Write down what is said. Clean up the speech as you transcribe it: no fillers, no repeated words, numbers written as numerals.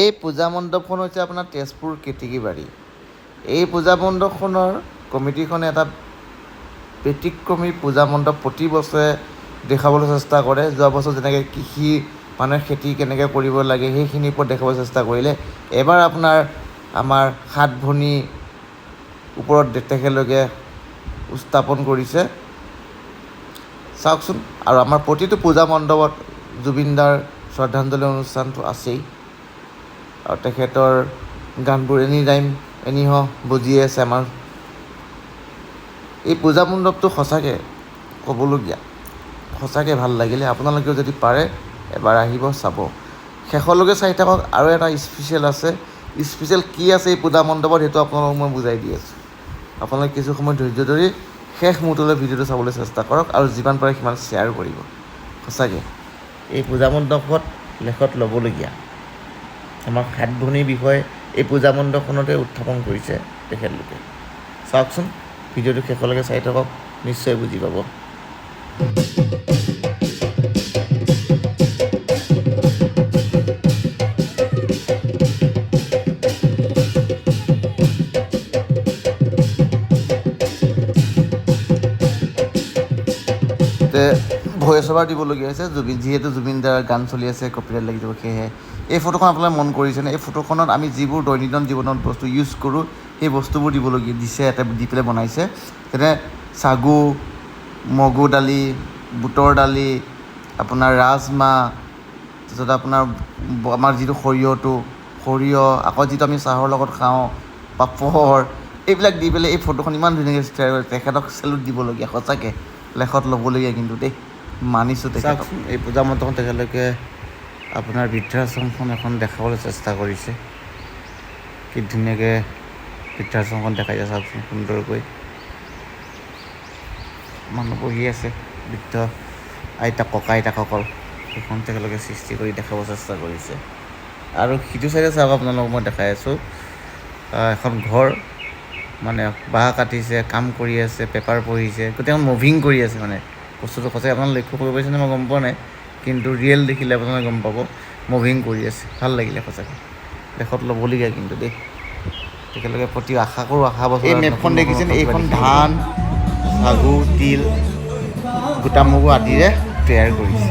এই পূজা মণ্ডপখন হৈছে আপোনাৰ তেজপুৰ কেতেকীবাৰী। এই পূজা মণ্ডপখনৰ কমিটিখনে এটা ব্যতিক্ৰমী পূজা মণ্ডপ প্ৰতি বছৰে দেখাবলৈ চেষ্টা কৰে। যোৱা বছৰ যেনেকৈ কৃষি মানুহে খেতি কেনেকৈ কৰিব লাগে সেইখিনিৰ ওপৰত দেখাবলৈ চেষ্টা কৰিলে, এবাৰ আপোনাৰ আমাৰ 7 ভনী ওপৰত তেখেতলোকে উত্থাপন কৰিছে। চাওকচোন। আৰু আমাৰ প্ৰতিটো পূজা মণ্ডপত জুবিনদাৰ শ্ৰদ্ধাঞ্জলি অনুষ্ঠানটো আছেই, আৰু তেখেতৰ গানবোৰ এনিহ বজিয়ে আছে আমাৰ। এই পূজা মণ্ডপটো সঁচাকৈ ক'বলগীয়া, সঁচাকৈ ভাল লাগিলে। আপোনালোকেও যদি পাৰে এবাৰ আহিব, চাব, শেষলৈকে চাই থাকক। আৰু এটা স্পেচিয়েল আছে, স্পেচিয়েল কি আছে এই পূজা মণ্ডপত সেইটো আপোনালোকক মই বুজাই দি আছোঁ। আপোনালোকে কিছু সময় ধৈৰ্য ধৰি শেষ মুহূৰ্তলৈ ভিডিঅ'টো চাবলৈ চেষ্টা কৰক, আৰু যিমান পাৰে সিমান শ্বেয়াৰ কৰিব। সঁচাকৈ এই পূজা মণ্ডপত লেখত ল'বলগীয়া। আমাৰ 7 ভনীৰ বিষয়ে এই পূজা মণ্ডপখনতে উত্থাপন কৰিছে তেখেতলোকে। চাওকচোন, ভিডিঅ'টো শেষলৈকে চাই থাকক, নিশ্চয় বুজি পাব। ভইচ অভাৰ দিবলগীয়া হৈছে, যিহেতু জুবিনদাৰ গান চলি আছে, কপিৰাইট লাগি যাব। সেয়েহে এই ফটোখন আপোনালোকে মন কৰিছেনে? এই ফটোখনত আমি যিবোৰ দৈনন্দিন জীৱনত বস্তু ইউজ কৰোঁ সেই বস্তুবোৰ দিবলগীয়া দিছে, এটা দি পেলাই বনাইছে। যেনে চাগু, মগু দালি, বুটৰ দালি, আপোনাৰ ৰাজমাহ, তাৰপিছত আপোনাৰ আমাৰ যিটো সৰিয়হ, আকৌ যিটো আমি চাহৰ লগত খাওঁ, পাপৰ, এইবিলাক দি পেলাই এই ফটোখন ইমান ধুনীয়াকৈ তৈয়াৰ কৰে। তেখেতক চেলুট দিবলগীয়া, সঁচাকৈ লেখত ল'বলগীয়া কিন্তু দেই, মানিছোঁ তেখেতক। এই পূজা মণ্ডপত তেখেতলোকে আপোনাৰ বৃদ্ধাশ্ৰমখন এখন দেখাবলৈ চেষ্টা কৰিছে। কি ধুনীয়াকৈ বৃদ্ধাশ্ৰমখন দেখাইছে চাওকচোন, সুন্দৰকৈ মানুহ বহি আছে, বৃদ্ধ ককা আইতাসকল, সেইখন তেখেতলোকে সৃষ্টি কৰি দেখাব চেষ্টা কৰিছে। আৰু সিটো চাইডে চাওক, আপোনালোকক মই দেখাই আছোঁ এখন ঘৰ, মানে বাঁহ কাটিছে, কাম কৰি আছে, পেপাৰ পঢ়িছে, গোটেইখন মুভিং কৰি আছে। মানে বস্তুটো সঁচাকৈ আপোনালোকে লক্ষ্য কৰিব পাৰিছেনে মই গম পোৱা নাই, কিন্তু ৰিয়েল দেখিলে আপোনালোকে গম পাব। মুভিং কৰি আছে, ভাল লাগিলে সঁচাকৈ, লেখত ল'বলগীয়া কিন্তু দেই। তেখেতলোকে প্ৰতি আশা কৰোঁ অহা বছৰ। এই মেপখন দেখিছেনে? এইখন ধান, চাগু, তিল, গোটা মগু আদিৰে তৈয়াৰ কৰিছে।